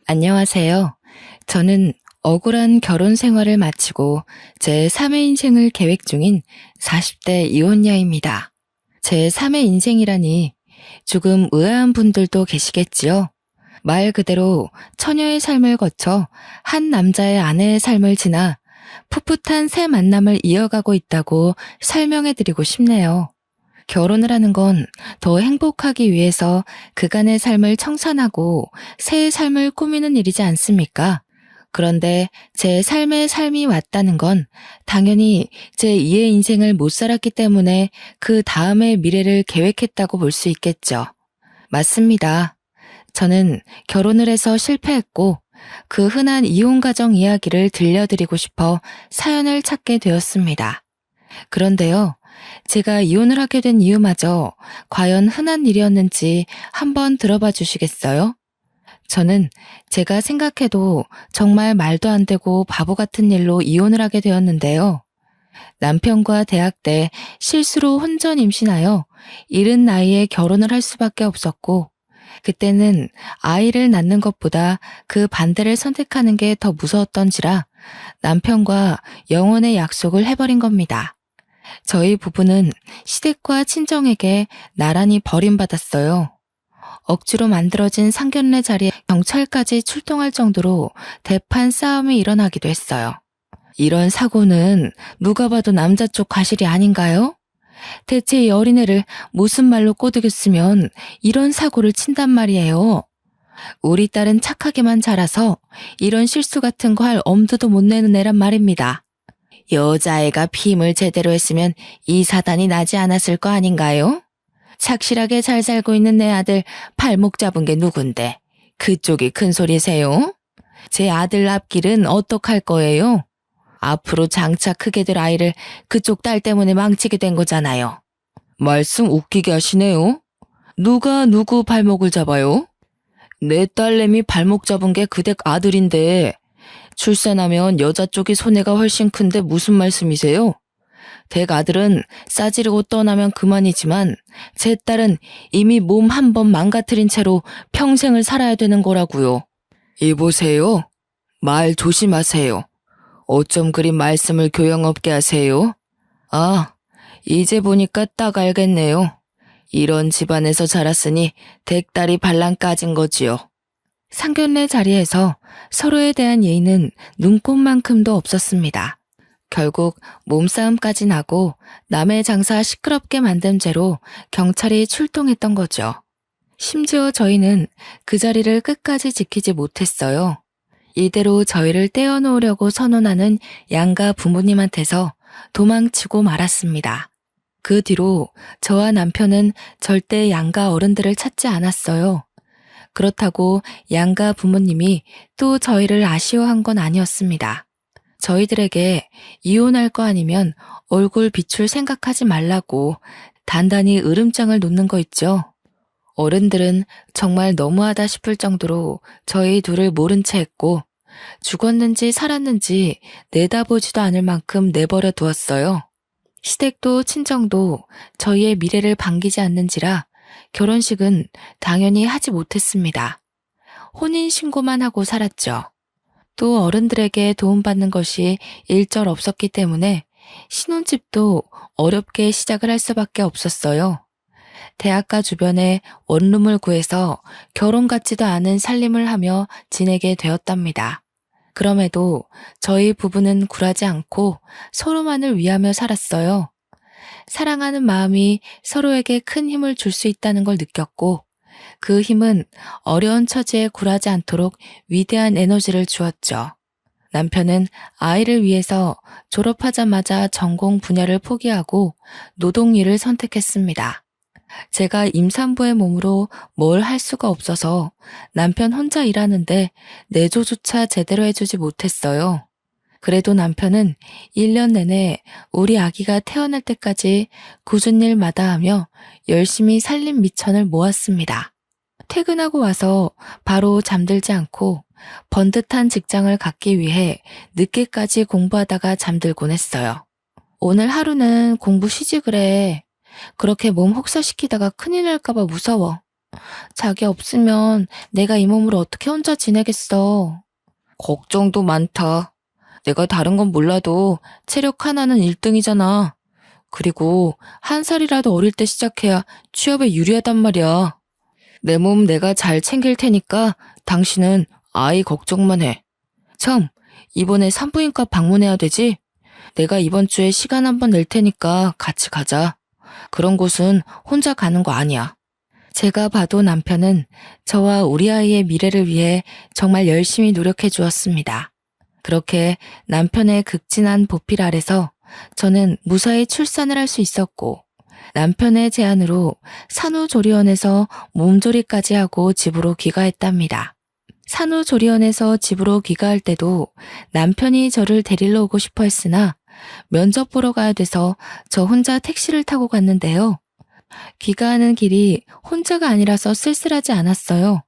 안녕하세요. 저는 억울한 결혼 생활을 마치고 제 3의 인생을 계획 중인 40대 이혼녀입니다. 제 3의 인생이라니 조금 의아한 분들도 계시겠지요. 말 그대로 처녀의 삶을 거쳐 한 남자의 아내의 삶을 지나 풋풋한 새 만남을 이어가고 있다고 설명해드리고 싶네요. 결혼을 하는 건 더 행복하기 위해서 그간의 삶을 청산하고 새의 삶을 꾸미는 일이지 않습니까? 그런데 제 삶의 삶이 왔다는 건 당연히 제 2의 인생을 못 살았기 때문에 그 다음의 미래를 계획했다고 볼 수 있겠죠. 맞습니다. 저는 결혼을 해서 실패했고 그 흔한 이혼 가정 이야기를 들려드리고 싶어 사연을 찾게 되었습니다. 그런데요, 제가 이혼을 하게 된 이유마저 과연 흔한 일이었는지 한번 들어봐 주시겠어요? 저는 제가 생각해도 정말 말도 안 되고 바보 같은 일로 이혼을 하게 되었는데요. 남편과 대학 때 실수로 혼전 임신하여 이른 나이에 결혼을 할 수밖에 없었고, 그때는 아이를 낳는 것보다 그 반대를 선택하는 게 더 무서웠던지라 남편과 영혼의 약속을 해버린 겁니다. 저희 부부는 시댁과 친정에게 나란히 버림받았어요. 억지로 만들어진 상견례 자리에 경찰까지 출동할 정도로 대판 싸움이 일어나기도 했어요. 이런 사고는 누가 봐도 남자 쪽 과실이 아닌가요? 대체 이 어린애를 무슨 말로 꼬드겼으면 이런 사고를 친단 말이에요. 우리 딸은 착하게만 자라서 이런 실수 같은 거 할 엄두도 못 내는 애란 말입니다. 여자애가 피임을 제대로 했으면 이 사단이 나지 않았을 거 아닌가요? 착실하게 잘 살고 있는 내 아들 발목 잡은 게 누군데 그쪽이 큰 소리세요? 제 아들 앞길은 어떡할 거예요? 앞으로 장차 크게 될 아이를 그쪽 딸 때문에 망치게 된 거잖아요. 말씀 웃기게 하시네요. 누가 누구 발목을 잡아요? 내 딸내미 발목 잡은 게 그댁 아들인데 출산하면 여자 쪽이 손해가 훨씬 큰데 무슨 말씀이세요? 댁 아들은 싸지르고 떠나면 그만이지만 제 딸은 이미 몸 한 번 망가뜨린 채로 평생을 살아야 되는 거라고요. 이보세요. 말 조심하세요. 어쩜 그리 말씀을 교양없게 하세요? 아, 이제 보니까 딱 알겠네요. 이런 집안에서 자랐으니 댁 딸이 발랑 까진 거지요. 상견례 자리에서 서로에 대한 예의는 눈꼽만큼도 없었습니다. 결국 몸싸움까지 나고 남의 장사 시끄럽게 만든 죄로 경찰이 출동했던 거죠. 심지어 저희는 그 자리를 끝까지 지키지 못했어요. 이대로 저희를 떼어놓으려고 선언하는 양가 부모님한테서 도망치고 말았습니다. 그 뒤로 저와 남편은 절대 양가 어른들을 찾지 않았어요. 그렇다고 양가 부모님이 또 저희를 아쉬워한 건 아니었습니다. 저희들에게 이혼할 거 아니면 얼굴 비출 생각하지 말라고 단단히 으름장을 놓는 거 있죠. 어른들은 정말 너무하다 싶을 정도로 저희 둘을 모른 채 했고 죽었는지 살았는지 내다보지도 않을 만큼 내버려 두었어요. 시댁도 친정도 저희의 미래를 반기지 않는지라 결혼식은 당연히 하지 못했습니다. 혼인신고만 하고 살았죠. 또 어른들에게 도움받는 것이 일절 없었기 때문에 신혼집도 어렵게 시작을 할 수밖에 없었어요. 대학가 주변에 원룸을 구해서 결혼 같지도 않은 살림을 하며 지내게 되었답니다. 그럼에도 저희 부부는 굴하지 않고 서로만을 위하며 살았어요. 사랑하는 마음이 서로에게 큰 힘을 줄 수 있다는 걸 느꼈고 그 힘은 어려운 처지에 굴하지 않도록 위대한 에너지를 주었죠. 남편은 아이를 위해서 졸업하자마자 전공 분야를 포기하고 노동일을 선택했습니다. 제가 임산부의 몸으로 뭘 할 수가 없어서 남편 혼자 일하는데 내조조차 제대로 해주지 못했어요. 그래도 남편은 1년 내내 우리 아기가 태어날 때까지 굳은 일 마다하며 열심히 살림 미천을 모았습니다. 퇴근하고 와서 바로 잠들지 않고 번듯한 직장을 갖기 위해 늦게까지 공부하다가 잠들곤 했어요. 오늘 하루는 공부 쉬지 그래. 그렇게 몸 혹사시키다가 큰일 날까봐 무서워. 자기 없으면 내가 이 몸으로 어떻게 혼자 지내겠어. 걱정도 많다. 내가 다른 건 몰라도 체력 하나는 1등이잖아. 그리고 한 살이라도 어릴 때 시작해야 취업에 유리하단 말이야. 내 몸 내가 잘 챙길 테니까 당신은 아이 걱정만 해. 참, 이번에 산부인과 방문해야 되지? 내가 이번 주에 시간 한번 낼 테니까 같이 가자. 그런 곳은 혼자 가는 거 아니야. 제가 봐도 남편은 저와 우리 아이의 미래를 위해 정말 열심히 노력해 주었습니다. 그렇게 남편의 극진한 보필 아래서 저는 무사히 출산을 할 수 있었고, 남편의 제안으로 산후조리원에서 몸조리까지 하고 집으로 귀가했답니다. 산후조리원에서 집으로 귀가할 때도 남편이 저를 데리러 오고 싶어 했으나 면접 보러 가야 돼서 저 혼자 택시를 타고 갔는데요. 귀가하는 길이 혼자가 아니라서 쓸쓸하지 않았어요.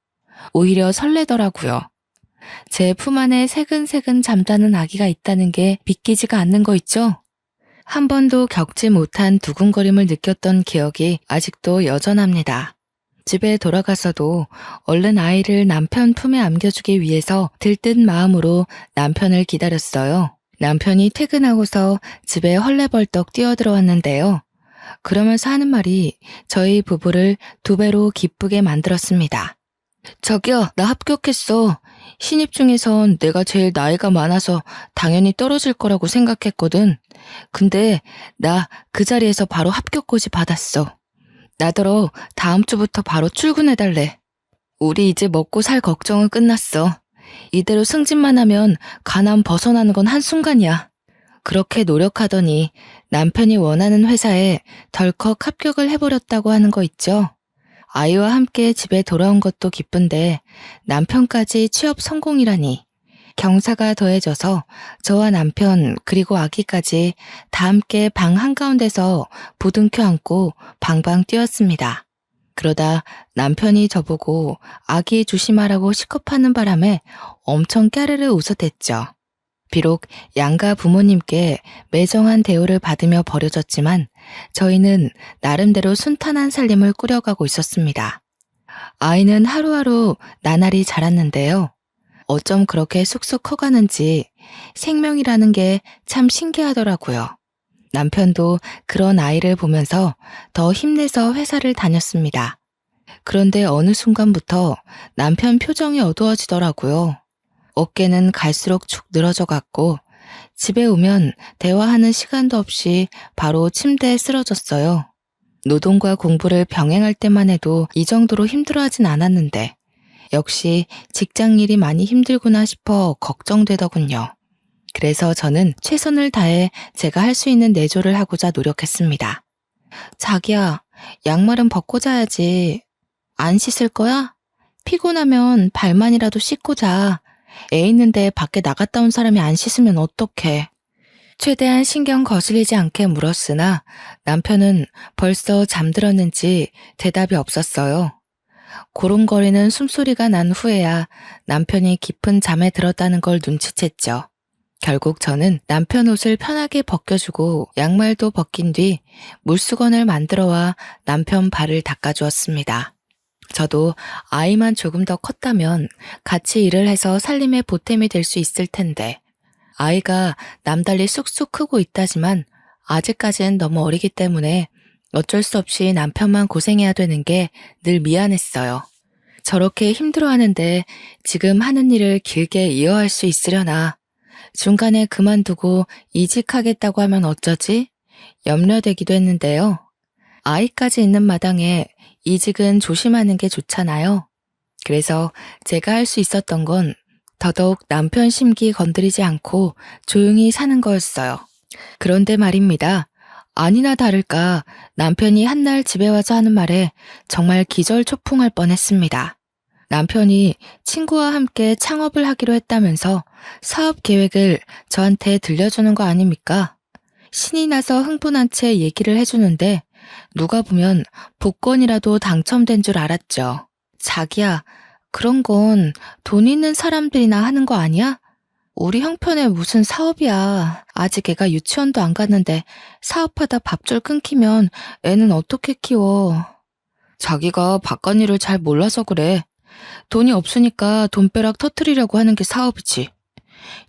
오히려 설레더라고요. 제 품 안에 새근새근 잠자는 아기가 있다는 게 믿기지가 않는 거 있죠? 한 번도 겪지 못한 두근거림을 느꼈던 기억이 아직도 여전합니다. 집에 돌아가서도 얼른 아이를 남편 품에 안겨주기 위해서 들뜬 마음으로 남편을 기다렸어요. 남편이 퇴근하고서 집에 헐레벌떡 뛰어들어왔는데요. 그러면서 하는 말이 저희 부부를 2배로 기쁘게 만들었습니다. 저기요, 나 합격했어. 신입 중에선 내가 제일 나이가 많아서 당연히 떨어질 거라고 생각했거든. 근데 나 그 자리에서 바로 합격고지 받았어. 나더러 다음 주부터 바로 출근해달래. 우리 이제 먹고 살 걱정은 끝났어. 이대로 승진만 하면 가난 벗어나는 건 한순간이야. 그렇게 노력하더니 남편이 원하는 회사에 덜컥 합격을 해버렸다고 하는 거 있죠? 아이와 함께 집에 돌아온 것도 기쁜데 남편까지 취업 성공이라니. 경사가 더해져서 저와 남편 그리고 아기까지 다 함께 방 한가운데서 부둥켜 안고 방방 뛰었습니다. 그러다 남편이 저보고 아기 조심하라고 시겁하는 바람에 엄청 까르르 웃어댔죠. 비록 양가 부모님께 매정한 대우를 받으며 버려졌지만 저희는 나름대로 순탄한 살림을 꾸려가고 있었습니다. 아이는 하루하루 나날이 자랐는데요. 어쩜 그렇게 쑥쑥 커가는지 생명이라는 게 참 신기하더라고요. 남편도 그런 아이를 보면서 더 힘내서 회사를 다녔습니다. 그런데 어느 순간부터 남편 표정이 어두워지더라고요. 어깨는 갈수록 축 늘어져 갔고 집에 오면 대화하는 시간도 없이 바로 침대에 쓰러졌어요. 노동과 공부를 병행할 때만 해도 이 정도로 힘들어하진 않았는데 역시 직장 일이 많이 힘들구나 싶어 걱정되더군요. 그래서 저는 최선을 다해 제가 할 수 있는 내조를 하고자 노력했습니다. 자기야, 양말은 벗고 자야지. 안 씻을 거야? 피곤하면 발만이라도 씻고 자. 애 있는데 밖에 나갔다 온 사람이 안 씻으면 어떡해. 최대한 신경 거슬리지 않게 물었으나 남편은 벌써 잠들었는지 대답이 없었어요. 고름거리는 숨소리가 난 후에야 남편이 깊은 잠에 들었다는 걸 눈치챘죠. 결국 저는 남편 옷을 편하게 벗겨주고 양말도 벗긴 뒤 물수건을 만들어와 남편 발을 닦아주었습니다. 저도 아이만 조금 더 컸다면 같이 일을 해서 살림의 보탬이 될 수 있을 텐데 아이가 남달리 쑥쑥 크고 있다지만 아직까지는 너무 어리기 때문에 어쩔 수 없이 남편만 고생해야 되는 게 늘 미안했어요. 저렇게 힘들어하는데 지금 하는 일을 길게 이어할 수 있으려나. 중간에 그만두고 이직하겠다고 하면 어쩌지? 염려되기도 했는데요. 아이까지 있는 마당에 이직은 조심하는 게 좋잖아요. 그래서 제가 할 수 있었던 건 더더욱 남편 심기 건드리지 않고 조용히 사는 거였어요. 그런데 말입니다. 아니나 다를까 남편이 한날 집에 와서 하는 말에 정말 기절초풍할 뻔했습니다. 남편이 친구와 함께 창업을 하기로 했다면서 사업 계획을 저한테 들려주는 거 아닙니까? 신이 나서 흥분한 채 얘기를 해주는데 누가 보면 복권이라도 당첨된 줄 알았죠. 자기야, 그런 건 돈 있는 사람들이나 하는 거 아니야? 우리 형편에 무슨 사업이야. 아직 애가 유치원도 안 갔는데 사업하다 밥줄 끊기면 애는 어떻게 키워. 자기가 바깥일을 잘 몰라서 그래. 돈이 없으니까 돈벼락 터트리려고 하는 게 사업이지.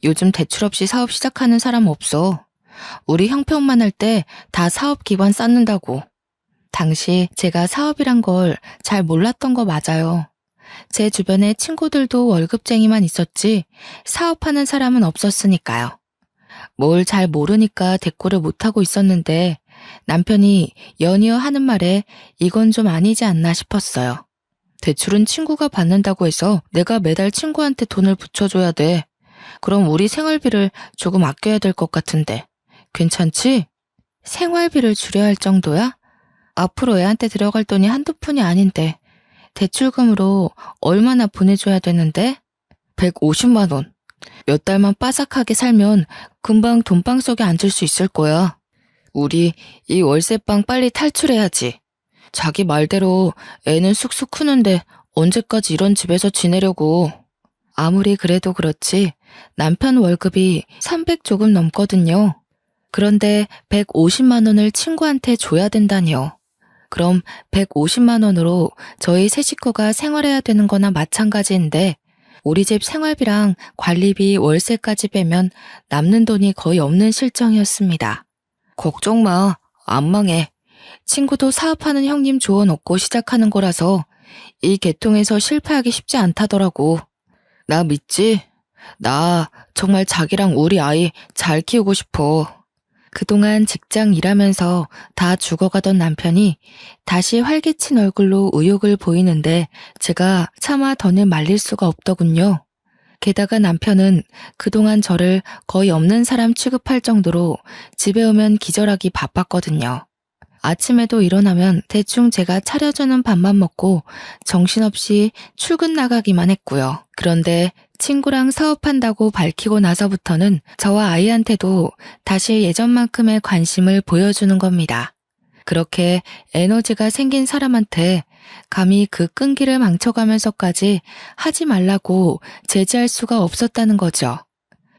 요즘 대출 없이 사업 시작하는 사람 없어. 우리 형편만 할 때 다 사업 기반 쌓는다고. 당시 제가 사업이란 걸 잘 몰랐던 거 맞아요. 제 주변에 친구들도 월급쟁이만 있었지 사업하는 사람은 없었으니까요. 뭘 잘 모르니까 대꾸를 못하고 있었는데 남편이 연이어 하는 말에 이건 좀 아니지 않나 싶었어요. 대출은 친구가 받는다고 해서 내가 매달 친구한테 돈을 붙여줘야 돼. 그럼 우리 생활비를 조금 아껴야 될 것 같은데. 괜찮지? 생활비를 줄여야 할 정도야? 앞으로 애한테 들어갈 돈이 한두 푼이 아닌데 대출금으로 얼마나 보내줘야 되는데? 150만 원. 몇 달만 빠삭하게 살면 금방 돈방 속에 앉을 수 있을 거야. 우리 이 월세방 빨리 탈출해야지. 자기 말대로 애는 쑥쑥 크는데 언제까지 이런 집에서 지내려고. 아무리 그래도 그렇지 남편 월급이 300 조금 넘거든요. 그런데 150만 원을 친구한테 줘야 된다니요. 그럼 150만 원으로 저희 세 식구가 생활해야 되는 거나 마찬가지인데 우리 집 생활비랑 관리비 월세까지 빼면 남는 돈이 거의 없는 실정이었습니다. 걱정 마. 안 망해. 친구도 사업하는 형님 조언 얻고 시작하는 거라서 이 계통에서 실패하기 쉽지 않다더라고. 나 믿지? 나 정말 자기랑 우리 아이 잘 키우고 싶어. 그동안 직장 일하면서 다 죽어가던 남편이 다시 활기친 얼굴로 의욕을 보이는데 제가 차마 더는 말릴 수가 없더군요. 게다가 남편은 그동안 저를 거의 없는 사람 취급할 정도로 집에 오면 기절하기 바빴거든요. 아침에도 일어나면 대충 제가 차려주는 밥만 먹고 정신없이 출근 나가기만 했고요. 그런데 친구랑 사업한다고 밝히고 나서부터는 저와 아이한테도 다시 예전만큼의 관심을 보여주는 겁니다. 그렇게 에너지가 생긴 사람한테 감히 그 끈기를 망쳐가면서까지 하지 말라고 제지할 수가 없었다는 거죠.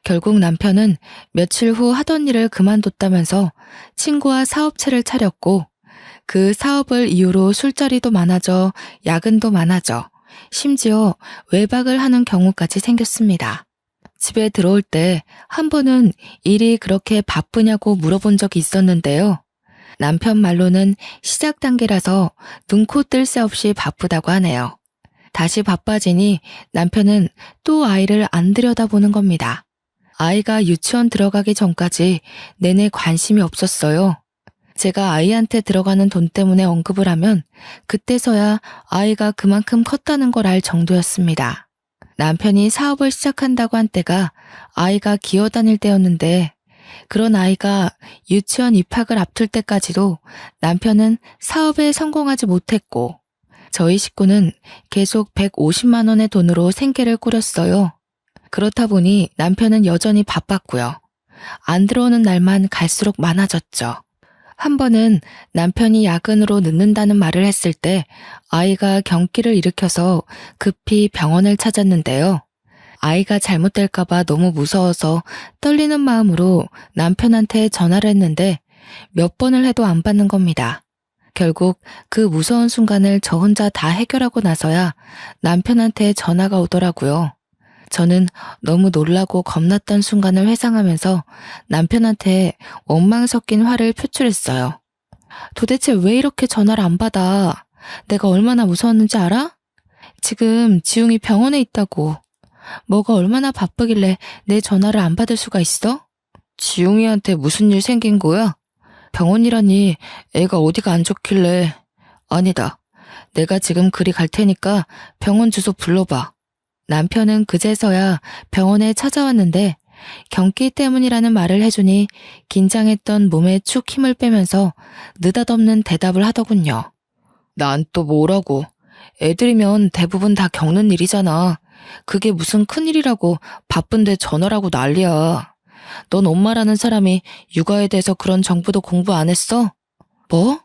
결국 남편은 며칠 후 하던 일을 그만뒀다면서 친구와 사업체를 차렸고 그 사업을 이유로 술자리도 많아져 야근도 많아져 심지어 외박을 하는 경우까지 생겼습니다. 집에 들어올 때 한 번은 일이 그렇게 바쁘냐고 물어본 적이 있었는데요. 남편 말로는 시작 단계라서 눈코 뜰 새 없이 바쁘다고 하네요. 다시 바빠지니 남편은 또 아이를 안 들여다보는 겁니다. 아이가 유치원 들어가기 전까지 내내 관심이 없었어요. 제가 아이한테 들어가는 돈 때문에 언급을 하면 그때서야 아이가 그만큼 컸다는 걸 알 정도였습니다. 남편이 사업을 시작한다고 한 때가 아이가 기어다닐 때였는데 그런 아이가 유치원 입학을 앞둘 때까지도 남편은 사업에 성공하지 못했고 저희 식구는 계속 150만 원의 돈으로 생계를 꾸렸어요. 그렇다 보니 남편은 여전히 바빴고요. 안 들어오는 날만 갈수록 많아졌죠. 한 번은 남편이 야근으로 늦는다는 말을 했을 때 아이가 경기를 일으켜서 급히 병원을 찾았는데요. 아이가 잘못될까봐 너무 무서워서 떨리는 마음으로 남편한테 전화를 했는데 몇 번을 해도 안 받는 겁니다. 결국 그 무서운 순간을 저 혼자 다 해결하고 나서야 남편한테 전화가 오더라고요. 저는 너무 놀라고 겁났던 순간을 회상하면서 남편한테 원망 섞인 화를 표출했어요. 도대체 왜 이렇게 전화를 안 받아? 내가 얼마나 무서웠는지 알아? 지금 지웅이 병원에 있다고. 뭐가 얼마나 바쁘길래 내 전화를 안 받을 수가 있어? 지웅이한테 무슨 일 생긴 거야? 병원이라니 애가 어디가 안 좋길래. 아니다. 내가 지금 그리 갈 테니까 병원 주소 불러봐. 남편은 그제서야 병원에 찾아왔는데 경기 때문이라는 말을 해주니 긴장했던 몸에 축 힘을 빼면서 느닷없는 대답을 하더군요. 난 또 뭐라고. 애들이면 대부분 다 겪는 일이잖아. 그게 무슨 큰일이라고 바쁜데 전화라고 난리야. 넌 엄마라는 사람이 육아에 대해서 그런 정보도 공부 안 했어? 뭐?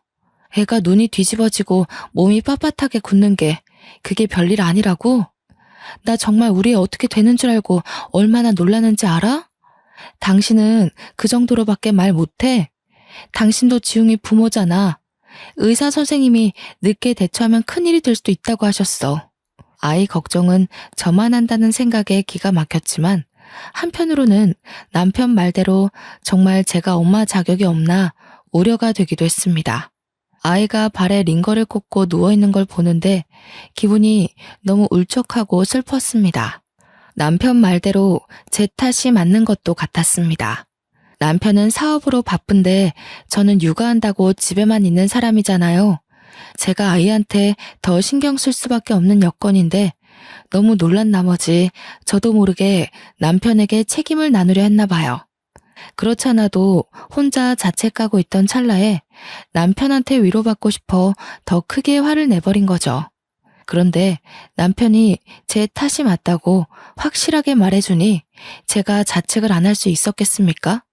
애가 눈이 뒤집어지고 몸이 빳빳하게 굳는 게 그게 별일 아니라고? 나 정말 우리 애 어떻게 되는 줄 알고 얼마나 놀라는지 알아? 당신은 그 정도로밖에 말 못해. 당신도 지웅이 부모잖아. 의사 선생님이 늦게 대처하면 큰일이 될 수도 있다고 하셨어. 아이 걱정은 저만 한다는 생각에 기가 막혔지만 한편으로는 남편 말대로 정말 제가 엄마 자격이 없나 우려가 되기도 했습니다. 아이가 발에 링거를 꽂고 누워있는 걸 보는데 기분이 너무 울적하고 슬펐습니다. 남편 말대로 제 탓이 맞는 것도 같았습니다. 남편은 사업으로 바쁜데 저는 육아한다고 집에만 있는 사람이잖아요. 제가 아이한테 더 신경 쓸 수밖에 없는 여건인데 너무 놀란 나머지 저도 모르게 남편에게 책임을 나누려 했나 봐요. 그렇지 않아도 혼자 자책하고 있던 찰나에 남편한테 위로받고 싶어 더 크게 화를 내버린 거죠. 그런데 남편이 제 탓이 맞다고 확실하게 말해주니 제가 자책을 안 할 수 있었겠습니까?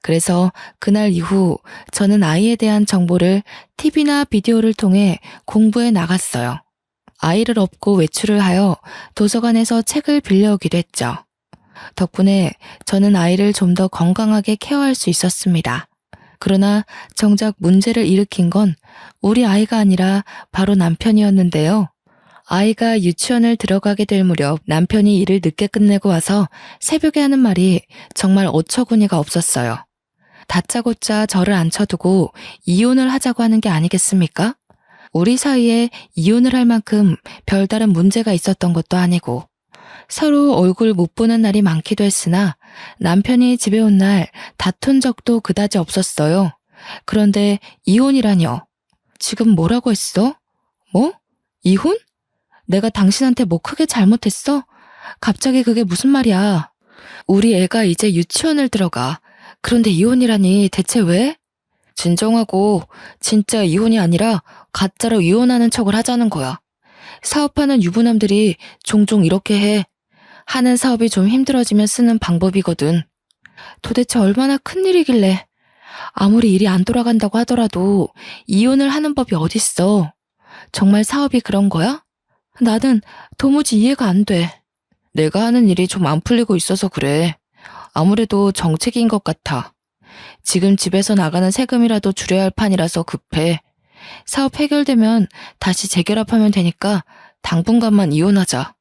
그래서 그날 이후 저는 아이에 대한 정보를 TV나 비디오를 통해 공부해 나갔어요. 아이를 업고 외출을 하여 도서관에서 책을 빌려오기도 했죠. 덕분에 저는 아이를 좀 더 건강하게 케어할 수 있었습니다. 그러나 정작 문제를 일으킨 건 우리 아이가 아니라 바로 남편이었는데요. 아이가 유치원을 들어가게 될 무렵 남편이 일을 늦게 끝내고 와서 새벽에 하는 말이 정말 어처구니가 없었어요. 다짜고짜 저를 앉혀두고 이혼을 하자고 하는 게 아니겠습니까? 우리 사이에 이혼을 할 만큼 별다른 문제가 있었던 것도 아니고 서로 얼굴 못 보는 날이 많기도 했으나 남편이 집에 온 날 다툰 적도 그다지 없었어요. 그런데 이혼이라뇨. 지금 뭐라고 했어? 뭐? 이혼? 내가 당신한테 뭐 크게 잘못했어? 갑자기 그게 무슨 말이야? 우리 애가 이제 유치원을 들어가. 그런데 이혼이라니 대체 왜? 진정하고 진짜 이혼이 아니라 가짜로 이혼하는 척을 하자는 거야. 사업하는 유부남들이 종종 이렇게 해. 하는 사업이 좀 힘들어지면 쓰는 방법이거든. 도대체 얼마나 큰일이길래 아무리 일이 안 돌아간다고 하더라도 이혼을 하는 법이 어딨어. 정말 사업이 그런 거야? 나는 도무지 이해가 안 돼. 내가 하는 일이 좀 안 풀리고 있어서 그래. 아무래도 정책인 것 같아. 지금 집에서 나가는 세금이라도 줄여야 할 판이라서 급해. 사업 해결되면 다시 재결합하면 되니까 당분간만 이혼하자.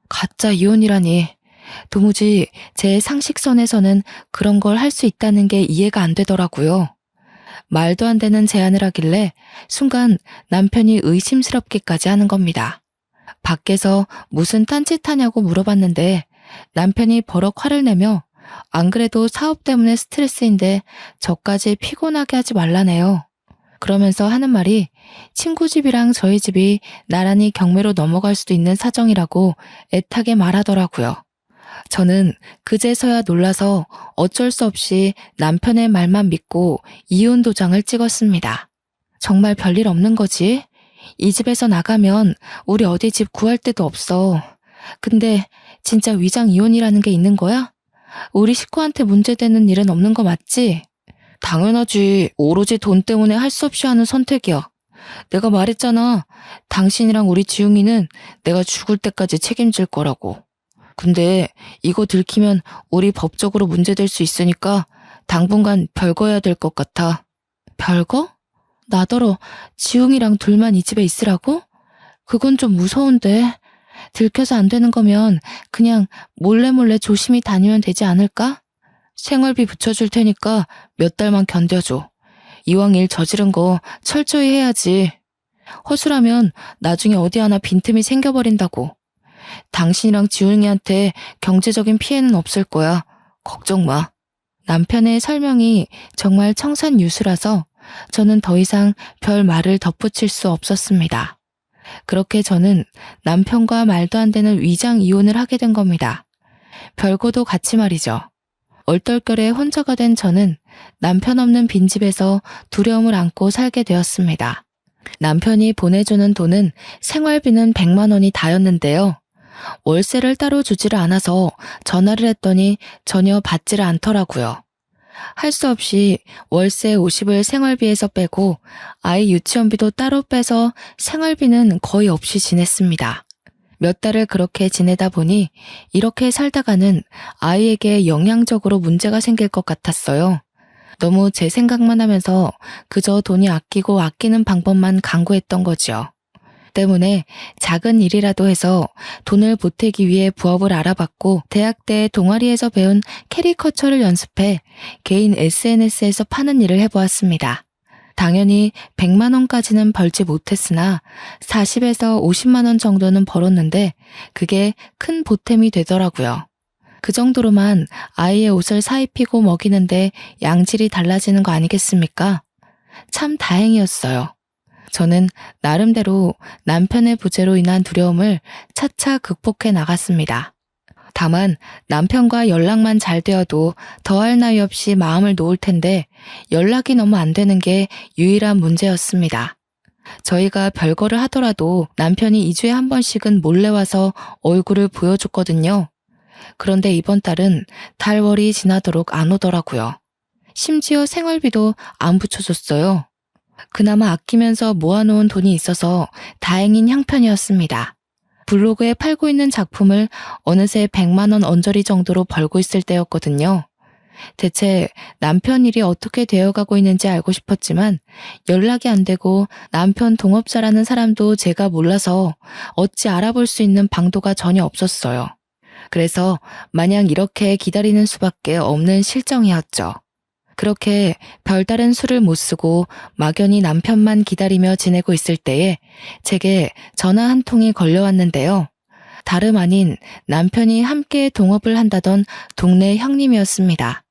가짜 이혼이라니. 도무지 제 상식선에서는 그런 걸 할 수 있다는 게 이해가 안 되더라고요. 말도 안 되는 제안을 하길래 순간 남편이 의심스럽기까지 하는 겁니다. 밖에서 무슨 딴짓하냐고 물어봤는데 남편이 버럭 화를 내며 안 그래도 사업 때문에 스트레스인데 저까지 피곤하게 하지 말라네요. 그러면서 하는 말이 친구 집이랑 저희 집이 나란히 경매로 넘어갈 수도 있는 사정이라고 애타게 말하더라고요. 저는 그제서야 놀라서 어쩔 수 없이 남편의 말만 믿고 이혼 도장을 찍었습니다. 정말 별일 없는 거지? 이 집에서 나가면 우리 어디 집 구할 데도 없어. 근데 진짜 위장 이혼이라는 게 있는 거야? 우리 식구한테 문제되는 일은 없는 거 맞지? 당연하지. 오로지 돈 때문에 할 수 없이 하는 선택이야. 내가 말했잖아. 당신이랑 우리 지웅이는 내가 죽을 때까지 책임질 거라고. 근데 이거 들키면 우리 법적으로 문제될 수 있으니까 당분간 별거해야 될 것 같아. 별거? 나더러 지웅이랑 둘만 이 집에 있으라고? 그건 좀 무서운데. 들켜서 안 되는 거면 그냥 몰래 조심히 다니면 되지 않을까? 생활비 붙여줄 테니까 몇 달만 견뎌줘. 이왕 일 저지른 거 철저히 해야지. 허술하면 나중에 어디 하나 빈틈이 생겨버린다고. 당신이랑 지웅이한테 경제적인 피해는 없을 거야. 걱정 마. 남편의 설명이 정말 청산유수라서 저는 더 이상 별 말을 덧붙일 수 없었습니다. 그렇게 저는 남편과 말도 안 되는 위장 이혼을 하게 된 겁니다. 별거도 같이 말이죠. 얼떨결에 혼자가 된 저는 남편 없는 빈집에서 두려움을 안고 살게 되었습니다. 남편이 보내주는 돈은 생활비는 100만 원이 다였는데요. 월세를 따로 주지를 않아서 전화를 했더니 전혀 받지를 않더라고요. 할 수 없이 월세 50을 생활비에서 빼고 아이 유치원비도 따로 빼서 생활비는 거의 없이 지냈습니다. 몇 달을 그렇게 지내다 보니 이렇게 살다가는 아이에게 영양적으로 문제가 생길 것 같았어요. 너무 제 생각만 하면서 그저 돈이 아끼고 아끼는 방법만 강구했던 거지요. 때문에 작은 일이라도 해서 돈을 보태기 위해 부업을 알아봤고 대학 때 동아리에서 배운 캐리커처를 연습해 개인 SNS에서 파는 일을 해보았습니다. 당연히 100만 원까지는 벌지 못했으나 40에서 50만 원 정도는 벌었는데 그게 큰 보탬이 되더라고요. 그 정도로만 아이의 옷을 사입히고 먹이는데 양질이 달라지는 거 아니겠습니까? 참 다행이었어요. 저는 나름대로 남편의 부재로 인한 두려움을 차차 극복해 나갔습니다. 다만 남편과 연락만 잘 되어도 더할 나위 없이 마음을 놓을 텐데 연락이 너무 안 되는 게 유일한 문제였습니다. 저희가 별거를 하더라도 남편이 2주에 한 번씩은 몰래 와서 얼굴을 보여줬거든요. 그런데 이번 달은 달월이 지나도록 안 오더라고요. 심지어 생활비도 안 붙여줬어요. 그나마 아끼면서 모아놓은 돈이 있어서 다행인 형편이었습니다. 블로그에 팔고 있는 작품을 어느새 100만 원 언저리 정도로 벌고 있을 때였거든요. 대체 남편 일이 어떻게 되어가고 있는지 알고 싶었지만 연락이 안 되고 남편 동업자라는 사람도 제가 몰라서 어찌 알아볼 수 있는 방도가 전혀 없었어요. 그래서 마냥 이렇게 기다리는 수밖에 없는 실정이었죠. 그렇게 별다른 수를 못 쓰고 막연히 남편만 기다리며 지내고 있을 때에 제게 전화 한 통이 걸려왔는데요. 다름 아닌 남편이 함께 동업을 한다던 동네 형님이었습니다.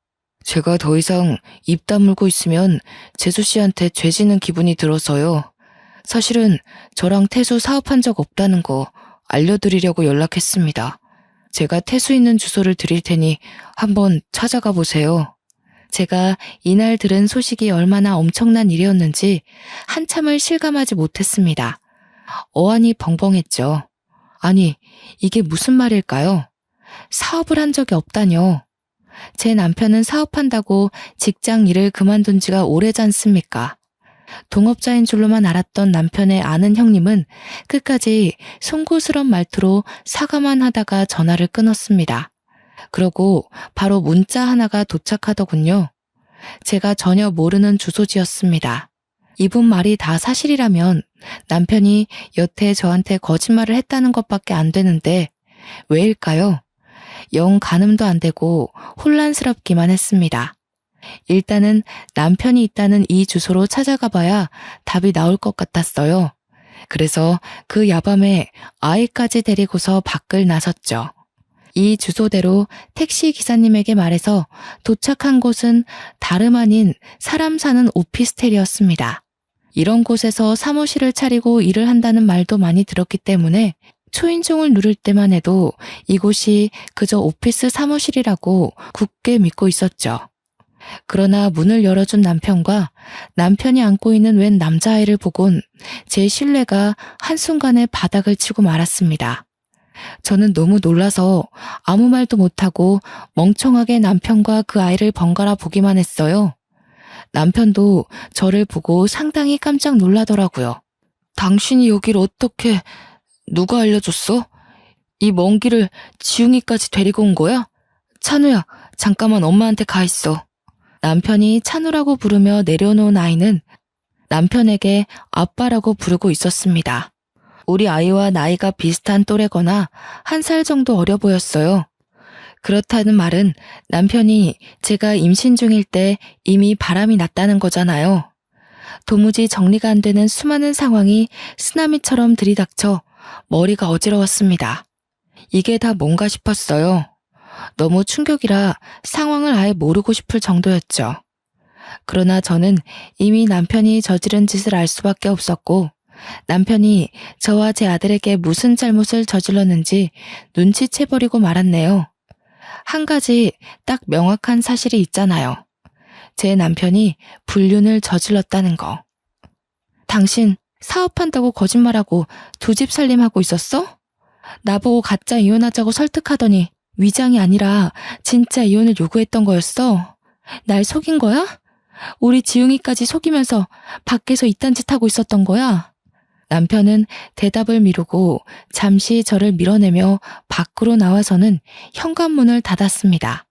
제가 더 이상 입 다물고 있으면 재수 씨한테 죄지는 기분이 들어서요. 사실은 저랑 태수 사업한 적 없다는 거 알려드리려고 연락했습니다. 제가 태수 있는 주소를 드릴 테니 한번 찾아가 보세요. 제가 이날 들은 소식이 얼마나 엄청난 일이었는지 한참을 실감하지 못했습니다. 어안이 벙벙했죠. 아니, 이게 무슨 말일까요? 사업을 한 적이 없다뇨. 제 남편은 사업한다고 직장 일을 그만둔 지가 오래지 않습니까? 동업자인 줄로만 알았던 남편의 아는 형님은 끝까지 송구스런 말투로 사과만 하다가 전화를 끊었습니다. 그러고 바로 문자 하나가 도착하더군요. 제가 전혀 모르는 주소지였습니다. 이분 말이 다 사실이라면 남편이 여태 저한테 거짓말을 했다는 것밖에 안 되는데 왜일까요? 영 가늠도 안 되고 혼란스럽기만 했습니다. 일단은 남편이 있다는 이 주소로 찾아가 봐야 답이 나올 것 같았어요. 그래서 그 야밤에 아이까지 데리고서 밖을 나섰죠. 이 주소대로 택시 기사님에게 말해서 도착한 곳은 다름 아닌 사람 사는 오피스텔이었습니다. 이런 곳에서 사무실을 차리고 일을 한다는 말도 많이 들었기 때문에 초인종을 누를 때만 해도 이곳이 그저 오피스 사무실이라고 굳게 믿고 있었죠. 그러나 문을 열어준 남편과 남편이 안고 있는 웬 남자아이를 보곤 제 신뢰가 한순간에 바닥을 치고 말았습니다. 저는 너무 놀라서 아무 말도 못하고 멍청하게 남편과 그 아이를 번갈아 보기만 했어요. 남편도 저를 보고 상당히 깜짝 놀라더라고요. 당신이 여길 어떻게, 누가 알려줬어? 이 먼 길을 지웅이까지 데리고 온 거야? 찬우야, 잠깐만 엄마한테 가 있어. 남편이 찬우라고 부르며 내려놓은 아이는 남편에게 아빠라고 부르고 있었습니다. 우리 아이와 나이가 비슷한 또래거나 1살 정도 어려 보였어요. 그렇다는 말은 남편이 제가 임신 중일 때 이미 바람이 났다는 거잖아요. 도무지 정리가 안 되는 수많은 상황이 쓰나미처럼 들이닥쳐 머리가 어지러웠습니다. 이게 다 뭔가 싶었어요. 너무 충격이라 상황을 아예 모르고 싶을 정도였죠. 그러나 저는 이미 남편이 저지른 짓을 알 수밖에 없었고 남편이 저와 제 아들에게 무슨 잘못을 저질렀는지 눈치채버리고 말았네요. 한 가지 딱 명확한 사실이 있잖아요. 제 남편이 불륜을 저질렀다는 거. 당신 사업한다고 거짓말하고 두 집 살림하고 있었어? 나보고 가짜 이혼하자고 설득하더니 위장이 아니라 진짜 이혼을 요구했던 거였어? 날 속인 거야? 우리 지웅이까지 속이면서 밖에서 이딴 짓 하고 있었던 거야? 남편은 대답을 미루고 잠시 저를 밀어내며 밖으로 나와서는 현관문을 닫았습니다.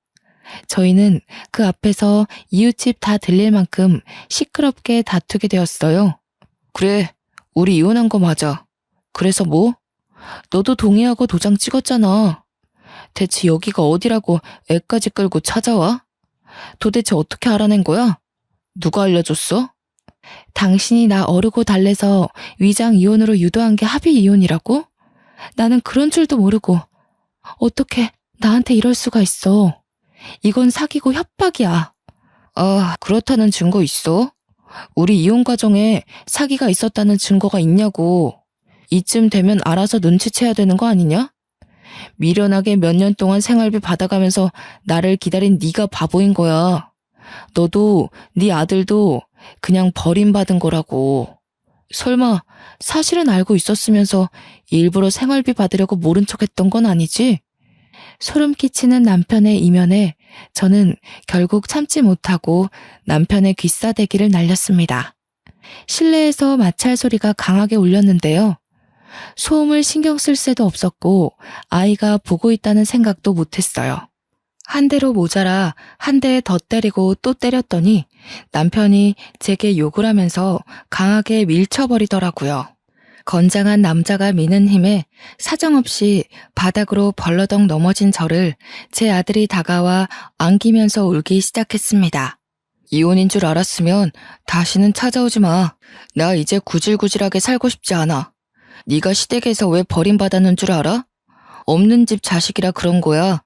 저희는 그 앞에서 이웃집 다 들릴 만큼 시끄럽게 다투게 되었어요. 그래, 우리 이혼한 거 맞아. 그래서 뭐? 너도 동의하고 도장 찍었잖아. 대체 여기가 어디라고 애까지 끌고 찾아와? 도대체 어떻게 알아낸 거야? 누가 알려줬어? 당신이 나 어르고 달래서 위장 이혼으로 유도한 게 합의 이혼이라고? 나는 그런 줄도 모르고 어떻게 나한테 이럴 수가 있어. 이건 사기고 협박이야. 아, 그렇다는 증거 있어? 우리 이혼 과정에 사기가 있었다는 증거가 있냐고. 이쯤 되면 알아서 눈치채야 되는 거 아니냐? 미련하게 몇 년 동안 생활비 받아가면서 나를 기다린 네가 바보인 거야. 너도 네 아들도 그냥 버림받은 거라고. 설마 사실은 알고 있었으면서 일부러 생활비 받으려고 모른 척했던 건 아니지? 소름 끼치는 남편의 이면에 저는 결국 참지 못하고 남편의 귀싸대기를 날렸습니다. 실내에서 마찰 소리가 강하게 울렸는데요. 소음을 신경 쓸 새도 없었고 아이가 보고 있다는 생각도 못했어요. 한 대로 모자라 한 대 더 때리고 또 때렸더니 남편이 제게 욕을 하면서 강하게 밀쳐버리더라고요. 건장한 남자가 미는 힘에 사정없이 바닥으로 벌러덩 넘어진 저를 제 아들이 다가와 안기면서 울기 시작했습니다. 이혼인 줄 알았으면 다시는 찾아오지 마. 나 이제 구질구질하게 살고 싶지 않아. 네가 시댁에서 왜 버림받았는 줄 알아? 없는 집 자식이라 그런 거야.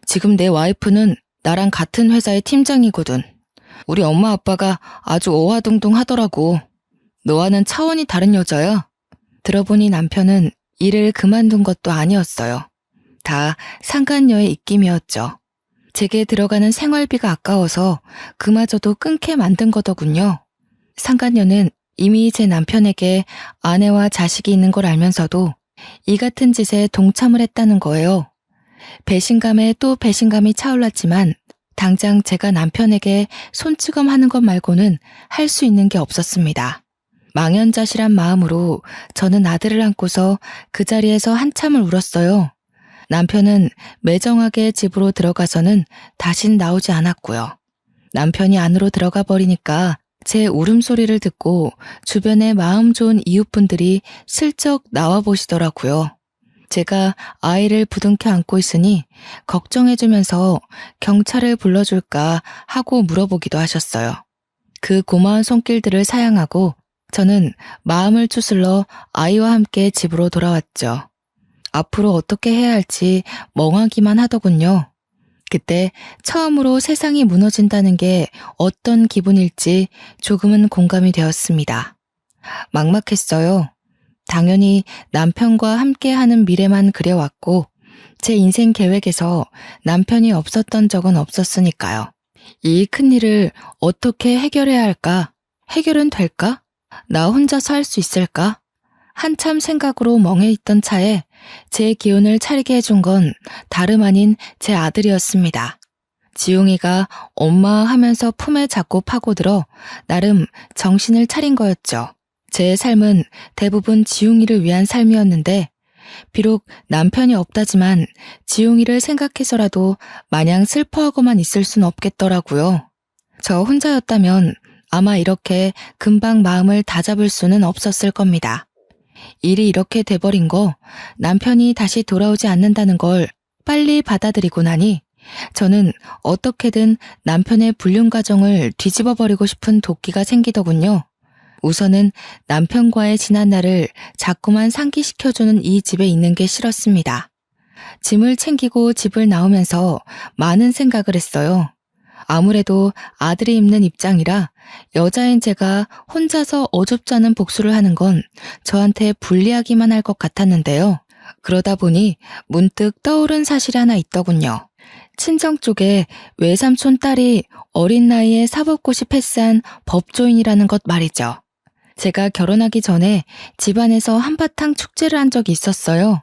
지금 내 와이프는 나랑 같은 회사의 팀장이거든. 우리 엄마 아빠가 아주 어화동동 하더라고. 너와는 차원이 다른 여자야. 들어보니 남편은 일을 그만둔 것도 아니었어요. 다 상간녀의 입김이었죠. 제게 들어가는 생활비가 아까워서 그마저도 끊게 만든 거더군요. 상간녀는 이미 제 남편에게 아내와 자식이 있는 걸 알면서도 이 같은 짓에 동참을 했다는 거예요. 배신감에 또 배신감이 차올랐지만 당장 제가 남편에게 손찌검하는 것 말고는 할 수 있는 게 없었습니다. 망연자실한 마음으로 저는 아들을 안고서 그 자리에서 한참을 울었어요. 남편은 매정하게 집으로 들어가서는 다신 나오지 않았고요. 남편이 안으로 들어가 버리니까 제 울음소리를 듣고 주변에 마음 좋은 이웃분들이 슬쩍 나와 보시더라고요. 제가 아이를 부둥켜 안고 있으니 걱정해주면서 경찰을 불러줄까 하고 물어보기도 하셨어요. 그 고마운 손길들을 사양하고 저는 마음을 추슬러 아이와 함께 집으로 돌아왔죠. 앞으로 어떻게 해야 할지 멍하기만 하더군요. 그때 처음으로 세상이 무너진다는 게 어떤 기분일지 조금은 공감이 되었습니다. 막막했어요. 당연히 남편과 함께하는 미래만 그려왔고 제 인생 계획에서 남편이 없었던 적은 없었으니까요. 이 큰일을 어떻게 해결해야 할까? 해결은 될까? 나 혼자서 할 수 있을까? 한참 생각으로 멍해 있던 차에 제 기운을 차리게 해준 건 다름 아닌 제 아들이었습니다. 지용이가 엄마 하면서 품에 잡고 파고들어 나름 정신을 차린 거였죠. 제 삶은 대부분 지용이를 위한 삶이었는데 비록 남편이 없다지만 지용이를 생각해서라도 마냥 슬퍼하고만 있을 순 없겠더라고요. 저 혼자였다면 아마 이렇게 금방 마음을 다잡을 수는 없었을 겁니다. 일이 이렇게 돼버린 거, 남편이 다시 돌아오지 않는다는 걸 빨리 받아들이고 나니 저는 어떻게든 남편의 불륜 가정을 뒤집어버리고 싶은 도끼가 생기더군요. 우선은 남편과의 지난 날을 자꾸만 상기시켜주는 이 집에 있는 게 싫었습니다. 짐을 챙기고 집을 나오면서 많은 생각을 했어요. 아무래도 아들이 입는 입장이라 여자인 제가 혼자서 어줍지 않은 복수를 하는 건 저한테 불리하기만 할 것 같았는데요. 그러다 보니 문득 떠오른 사실이 하나 있더군요. 친정 쪽에 외삼촌 딸이 어린 나이에 사법고시 패스한 법조인이라는 것 말이죠. 제가 결혼하기 전에 집안에서 한바탕 축제를 한 적이 있었어요.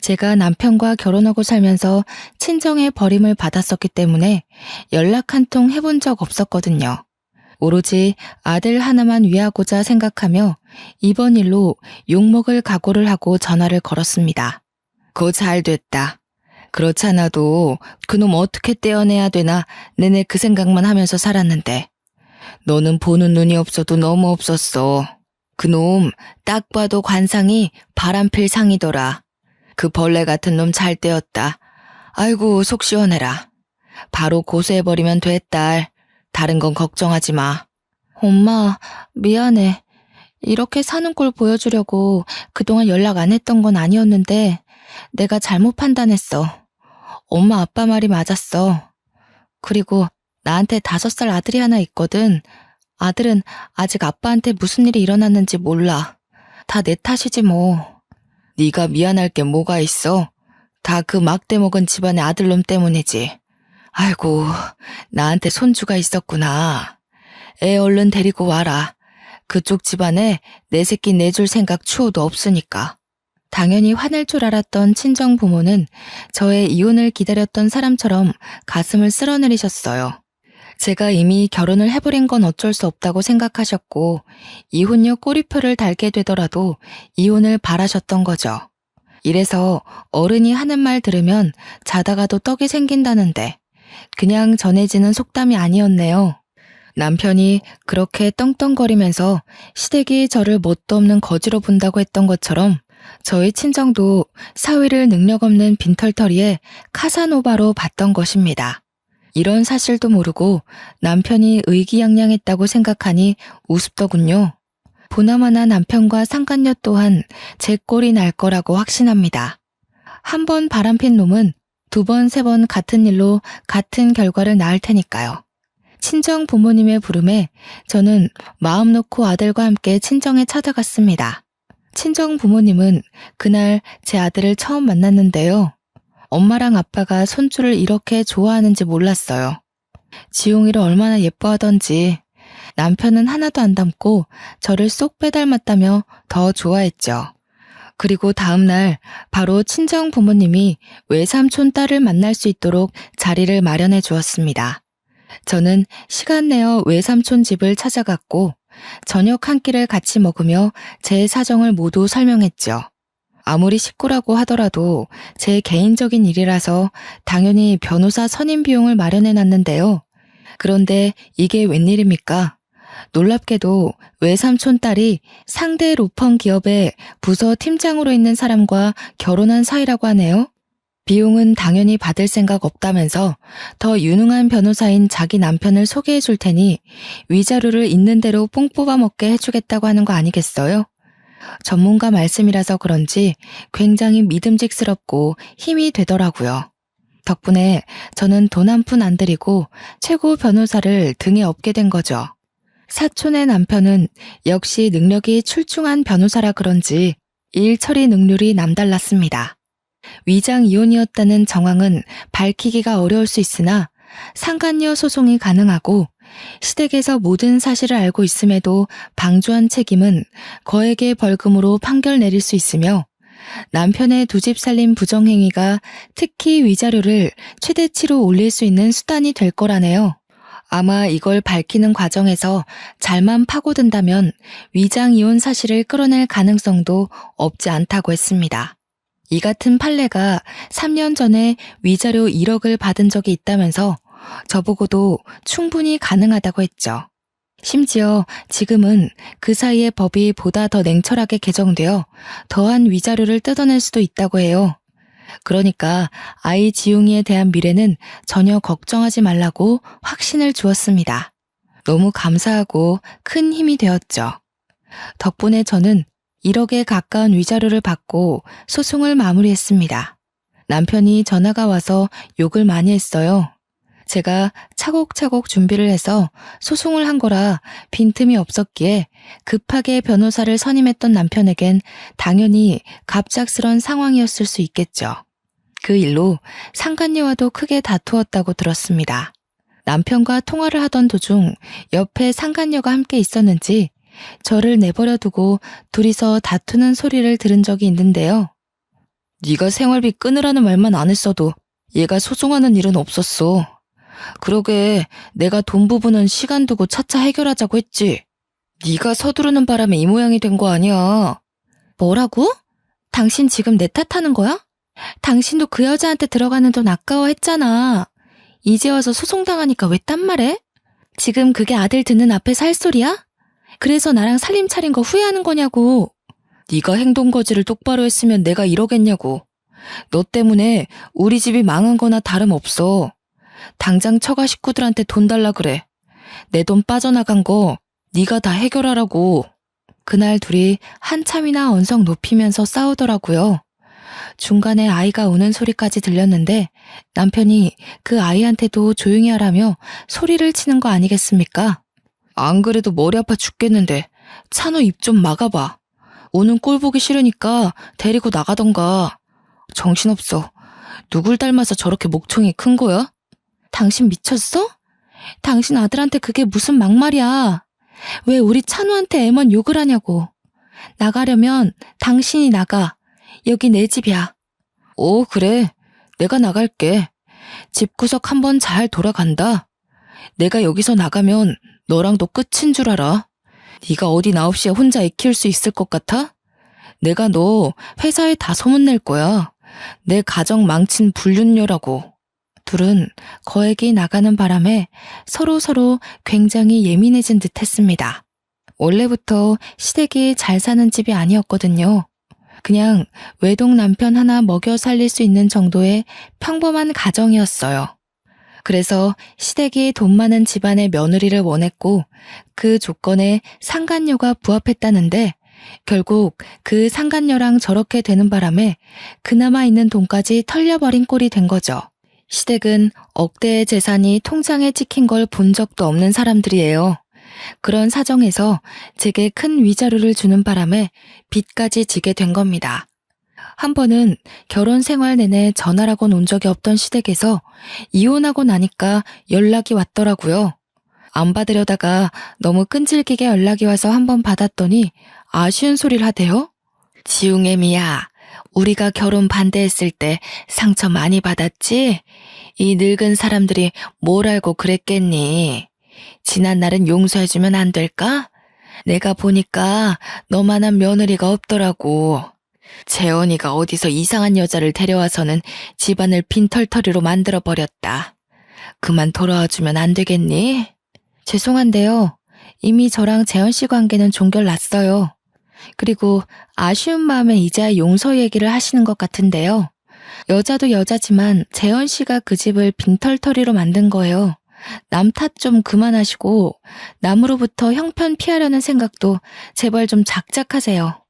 제가 남편과 결혼하고 살면서 친정의 버림을 받았었기 때문에 연락 한 통 해본 적 없었거든요. 오로지 아들 하나만 위하고자 생각하며 이번 일로 욕먹을 각오를 하고 전화를 걸었습니다. 고 잘 됐다. 그렇지 않아도 그놈 어떻게 떼어내야 되나 내내 그 생각만 하면서 살았는데 너는 보는 눈이 없어도 너무 없었어. 그놈 딱 봐도 관상이 바람필 상이더라. 그 벌레 같은 놈 잘 떼었다. 아이고 속 시원해라. 바로 고소해버리면 돼 딸. 다른 건 걱정하지 마. 엄마 미안해. 이렇게 사는 꼴 보여주려고 그동안 연락 안 했던 건 아니었는데 내가 잘못 판단했어. 엄마 아빠 말이 맞았어. 그리고 나한테 5살 아들이 하나 있거든. 아들은 아직 아빠한테 무슨 일이 일어났는지 몰라. 다 내 탓이지 뭐. 네가 미안할 게 뭐가 있어? 다 그 막대 먹은 집안의 아들놈 때문이지. 아이고, 나한테 손주가 있었구나. 애 얼른 데리고 와라. 그쪽 집안에 내 새끼 내줄 생각 추호도 없으니까. 당연히 화낼 줄 알았던 친정 부모는 저의 이혼을 기다렸던 사람처럼 가슴을 쓸어내리셨어요. 제가 이미 결혼을 해버린 건 어쩔 수 없다고 생각하셨고 이혼녀 꼬리표를 달게 되더라도 이혼을 바라셨던 거죠. 이래서 어른이 하는 말 들으면 자다가도 떡이 생긴다는데 그냥 전해지는 속담이 아니었네요. 남편이 그렇게 떵떵거리면서 시댁이 저를 뭣도 없는 거지로 본다고 했던 것처럼 저희 친정도 사위를 능력 없는 빈털터리에 카사노바로 봤던 것입니다. 이런 사실도 모르고 남편이 의기양양했다고 생각하니 우습더군요. 보나마나 남편과 상간녀 또한 제 꼴이 날 거라고 확신합니다. 한 번 바람핀 놈은 2번, 3번 같은 일로 같은 결과를 낳을 테니까요. 친정 부모님의 부름에 저는 마음 놓고 아들과 함께 친정에 찾아갔습니다. 친정 부모님은 그날 제 아들을 처음 만났는데요. 엄마랑 아빠가 손주를 이렇게 좋아하는지 몰랐어요. 지용이를 얼마나 예뻐하던지 남편은 하나도 안 닮고 저를 쏙 빼닮았다며 더 좋아했죠. 그리고 다음날 바로 친정 부모님이 외삼촌 딸을 만날 수 있도록 자리를 마련해 주었습니다. 저는 시간 내어 외삼촌 집을 찾아갔고 저녁 한 끼를 같이 먹으며 제 사정을 모두 설명했죠. 아무리 식구라고 하더라도 제 개인적인 일이라서 당연히 변호사 선임 비용을 마련해 놨는데요. 그런데 이게 웬일입니까? 놀랍게도 외삼촌 딸이 상대 로펌 기업의 부서 팀장으로 있는 사람과 결혼한 사이라고 하네요. 비용은 당연히 받을 생각 없다면서 더 유능한 변호사인 자기 남편을 소개해 줄 테니 위자료를 있는 대로 뽕 뽑아 먹게 해주겠다고 하는 거 아니겠어요? 전문가 말씀이라서 그런지 굉장히 믿음직스럽고 힘이 되더라고요. 덕분에 저는 돈 한 푼 안 들이고 최고 변호사를 등에 업게 된 거죠. 사촌의 남편은 역시 능력이 출중한 변호사라 그런지 일 처리 능률이 남달랐습니다. 위장 이혼이었다는 정황은 밝히기가 어려울 수 있으나 상간녀 소송이 가능하고 시댁에서 모든 사실을 알고 있음에도 방조한 책임은 거액의 벌금으로 판결 내릴 수 있으며 남편의 2집 살림 부정행위가 특히 위자료를 최대치로 올릴 수 있는 수단이 될 거라네요. 아마 이걸 밝히는 과정에서 잘만 파고든다면 위장 이혼 사실을 끌어낼 가능성도 없지 않다고 했습니다. 이 같은 판례가 3년 전에 위자료 1억을 받은 적이 있다면서 저보고도 충분히 가능하다고 했죠. 심지어 지금은 그 사이에 법이 보다 더 냉철하게 개정되어 더한 위자료를 뜯어낼 수도 있다고 해요. 그러니까 아이 지용이에 대한 미래는 전혀 걱정하지 말라고 확신을 주었습니다. 너무 감사하고 큰 힘이 되었죠. 덕분에 저는 1억에 가까운 위자료를 받고 소송을 마무리했습니다. 남편이 전화가 와서 욕을 많이 했어요. 제가 차곡차곡 준비를 해서 소송을 한 거라 빈틈이 없었기에 급하게 변호사를 선임했던 남편에겐 당연히 갑작스런 상황이었을 수 있겠죠. 그 일로 상간녀와도 크게 다투었다고 들었습니다. 남편과 통화를 하던 도중 옆에 상간녀가 함께 있었는지 저를 내버려 두고 둘이서 다투는 소리를 들은 적이 있는데요. 네가 생활비 끊으라는 말만 안 했어도 얘가 소송하는 일은 없었어. 그러게 내가 돈 부분은 시간 두고 차차 해결하자고 했지. 네가 서두르는 바람에 이 모양이 된 거 아니야. 뭐라고? 당신 지금 내 탓하는 거야? 당신도 그 여자한테 들어가는 돈 아까워했잖아. 이제 와서 소송당하니까 왜 딴 말해? 지금 그게 아들 듣는 앞에서 할 소리야? 그래서 나랑 살림 차린 거 후회하는 거냐고. 네가 행동 거지를 똑바로 했으면 내가 이러겠냐고. 너 때문에 우리 집이 망한 거나 다름없어. 당장 처가 식구들한테 돈 달라 그래. 내 돈 빠져나간 거 네가 다 해결하라고. 그날 둘이 한참이나 언성 높이면서 싸우더라고요. 중간에 아이가 우는 소리까지 들렸는데 남편이 그 아이한테도 조용히 하라며 소리를 치는 거 아니겠습니까? 안 그래도 머리 아파 죽겠는데 찬우 입 좀 막아봐. 우는 꼴 보기 싫으니까 데리고 나가던가. 정신없어. 누굴 닮아서 저렇게 목청이 큰 거야? 당신 미쳤어? 당신 아들한테 그게 무슨 막말이야. 왜 우리 찬우한테 애먼 욕을 하냐고. 나가려면 당신이 나가. 여기 내 집이야. 오, 그래. 내가 나갈게. 집구석 한번 잘 돌아간다. 내가 여기서 나가면 너랑도 끝인 줄 알아. 네가 어디 나 없이 혼자 애 키울 수 있을 것 같아? 내가 너 회사에 다 소문낼 거야. 내 가정 망친 불륜녀라고. 둘은 거액이 나가는 바람에 서로 굉장히 예민해진 듯 했습니다. 원래부터 시댁이 잘 사는 집이 아니었거든요. 그냥 외동 남편 하나 먹여 살릴 수 있는 정도의 평범한 가정이었어요. 그래서 시댁이 돈 많은 집안의 며느리를 원했고 그 조건에 상간녀가 부합했다는데 결국 그 상간녀랑 저렇게 되는 바람에 그나마 있는 돈까지 털려버린 꼴이 된 거죠. 시댁은 억대의 재산이 통장에 찍힌 걸 본 적도 없는 사람들이에요. 그런 사정에서 제게 큰 위자료를 주는 바람에 빚까지 지게 된 겁니다. 한 번은 결혼 생활 내내 전화라곤 온 적이 없던 시댁에서 이혼하고 나니까 연락이 왔더라고요. 안 받으려다가 너무 끈질기게 연락이 와서 한번 받았더니 아쉬운 소리를 하대요. 지웅애미야, 우리가 결혼 반대했을 때 상처 많이 받았지? 이 늙은 사람들이 뭘 알고 그랬겠니? 지난 날은 용서해주면 안 될까? 내가 보니까 너만한 며느리가 없더라고. 재원이가 어디서 이상한 여자를 데려와서는 집안을 빈털터리로 만들어버렸다. 그만 돌아와주면 안 되겠니? 죄송한데요. 이미 저랑 재원 씨 관계는 종결났어요. 그리고 아쉬운 마음에 이제야 용서 얘기를 하시는 것 같은데요. 여자도 여자지만 재원 씨가 그 집을 빈털터리로 만든 거예요. 남 탓 좀 그만하시고 남으로부터 형편 피하려는 생각도 제발 좀 작작하세요.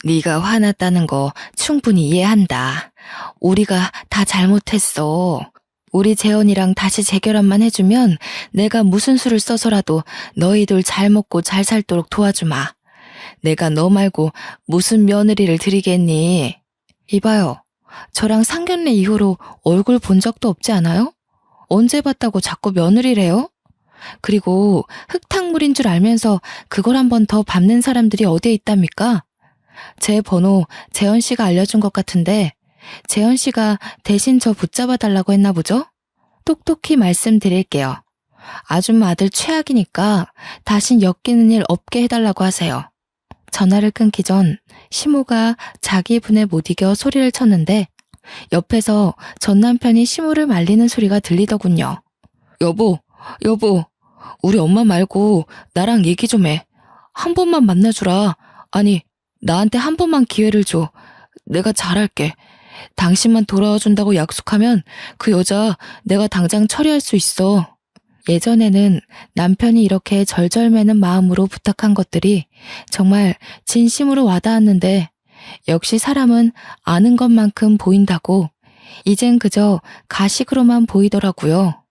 네가 화났다는 거 충분히 이해한다. 우리가 다 잘못했어. 우리 재원이랑 다시 재결합만 해주면 내가 무슨 수를 써서라도 너희들 잘 먹고 잘 살도록 도와주마. 내가 너 말고 무슨 며느리를 드리겠니? 이봐요. 저랑 상견례 이후로 얼굴 본 적도 없지 않아요? 언제 봤다고 자꾸 며느리래요? 그리고 흙탕물인 줄 알면서 그걸 한 번 더 밟는 사람들이 어디에 있답니까? 제 번호 재현 씨가 알려준 것 같은데 재현 씨가 대신 저 붙잡아 달라고 했나 보죠? 똑똑히 말씀드릴게요. 아줌마 아들 최악이니까 다신 엮이는 일 없게 해달라고 하세요. 전화를 끊기 전 시모가 자기 분에 못 이겨 소리를 쳤는데 옆에서 전 남편이 시모를 말리는 소리가 들리더군요. 여보, 우리 엄마 말고 나랑 얘기 좀 해. 한 번만 만나주라. 아니, 나한테 한 번만 기회를 줘. 내가 잘할게. 당신만 돌아와 준다고 약속하면 그 여자 내가 당장 처리할 수 있어. 예전에는 남편이 이렇게 절절매는 마음으로 부탁한 것들이 정말 진심으로 와닿았는데 역시 사람은 아는 것만큼 보인다고 이젠 그저 가식으로만 보이더라고요.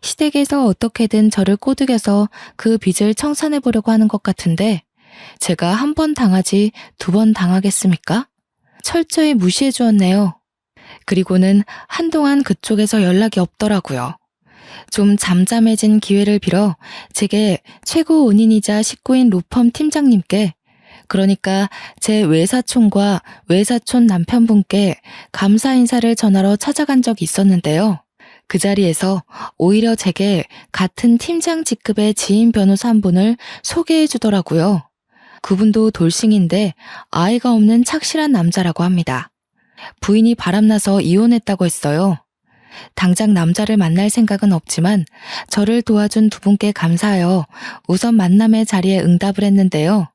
시댁에서 어떻게든 저를 꼬드겨서 그 빚을 청산해보려고 하는 것 같은데 제가 한 번 당하지 두 번 당하겠습니까? 철저히 무시해 주었네요. 그리고는 한동안 그쪽에서 연락이 없더라고요. 좀 잠잠해진 기회를 빌어 제게 최고 은인이자 식구인 로펌 팀장님께 그러니까 제 외사촌과 외사촌 남편분께 감사 인사를 전하러 찾아간 적이 있었는데요. 그 자리에서 오히려 제게 같은 팀장 직급의 지인 변호사 한 분을 소개해 주더라고요. 그분도 돌싱인데 아이가 없는 착실한 남자라고 합니다. 부인이 바람나서 이혼했다고 했어요. 당장 남자를 만날 생각은 없지만 저를 도와준 두 분께 감사하여 우선 만남의 자리에 응답을 했는데요.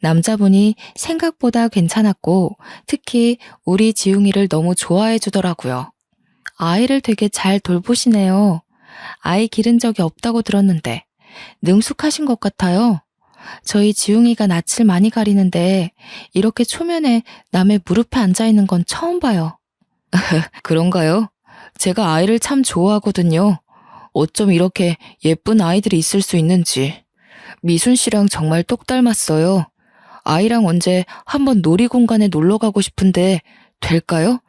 남자분이 생각보다 괜찮았고 특히 우리 지웅이를 너무 좋아해 주더라고요. 아이를 되게 잘 돌보시네요. 아이 기른 적이 없다고 들었는데 능숙하신 것 같아요. 저희 지웅이가 낯을 많이 가리는데 이렇게 초면에 남의 무릎에 앉아 있는 건 처음 봐요. 그런가요? 제가 아이를 참 좋아하거든요. 어쩜 이렇게 예쁜 아이들이 있을 수 있는지. 미순 씨랑 정말 똑 닮았어요. 아이랑 언제 한번 놀이공간에 놀러 가고 싶은데 될까요?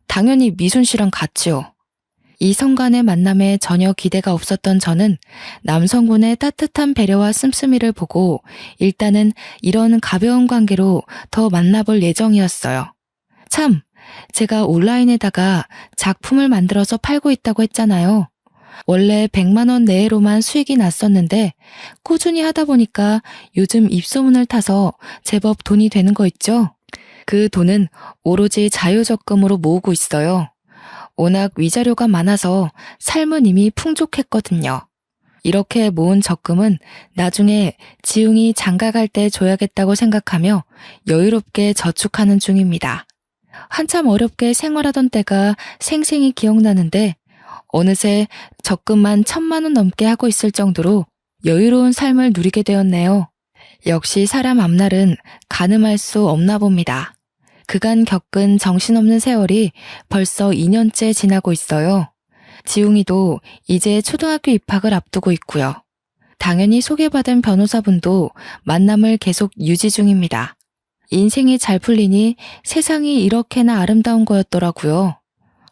당연히 미순 씨랑 같이요. 이성 간의 만남에 전혀 기대가 없었던 저는 남성분의 따뜻한 배려와 씀씀이를 보고 일단은 이런 가벼운 관계로 더 만나볼 예정이었어요. 참, 제가 온라인에다가 작품을 만들어서 팔고 있다고 했잖아요. 원래 100만 원 내외로만 수익이 났었는데 꾸준히 하다 보니까 요즘 입소문을 타서 제법 돈이 되는 거 있죠? 그 돈은 오로지 자유적금으로 모으고 있어요. 워낙 위자료가 많아서 삶은 이미 풍족했거든요. 이렇게 모은 적금은 나중에 지웅이 장가 갈 때 줘야겠다고 생각하며 여유롭게 저축하는 중입니다. 한참 어렵게 생활하던 때가 생생히 기억나는데 어느새 적금만 1,000만 원 넘게 하고 있을 정도로 여유로운 삶을 누리게 되었네요. 역시 사람 앞날은 가늠할 수 없나 봅니다. 그간 겪은 정신없는 세월이 벌써 2년째 지나고 있어요. 지웅이도 이제 초등학교 입학을 앞두고 있고요. 당연히 소개받은 변호사분도 만남을 계속 유지 중입니다. 인생이 잘 풀리니 세상이 이렇게나 아름다운 거였더라고요.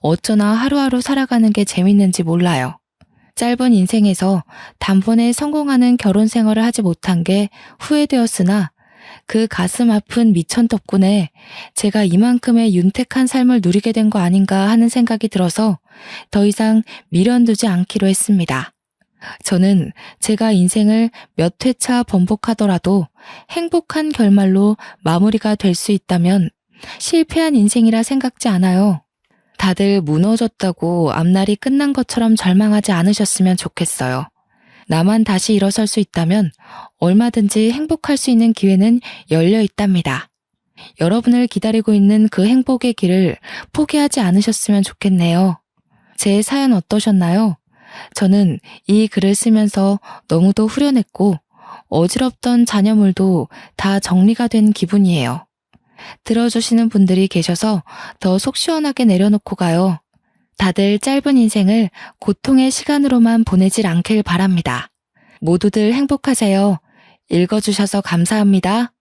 어쩌나 하루하루 살아가는 게 재밌는지 몰라요. 짧은 인생에서 단번에 성공하는 결혼 생활을 하지 못한 게 후회되었으나 그 가슴 아픈 미천 덕분에 제가 이만큼의 윤택한 삶을 누리게 된 거 아닌가 하는 생각이 들어서 더 이상 미련두지 않기로 했습니다. 저는 제가 인생을 몇 회차 번복하더라도 행복한 결말로 마무리가 될 수 있다면 실패한 인생이라 생각지 않아요. 다들 무너졌다고 앞날이 끝난 것처럼 절망하지 않으셨으면 좋겠어요. 나만 다시 일어설 수 있다면 얼마든지 행복할 수 있는 기회는 열려 있답니다. 여러분을 기다리고 있는 그 행복의 길을 포기하지 않으셨으면 좋겠네요. 제 사연 어떠셨나요? 저는 이 글을 쓰면서 너무도 후련했고 어지럽던 잔여물도 다 정리가 된 기분이에요. 들어주시는 분들이 계셔서 더 속 시원하게 내려놓고 가요. 다들 짧은 인생을 고통의 시간으로만 보내질 않길 바랍니다. 모두들 행복하세요. 읽어주셔서 감사합니다.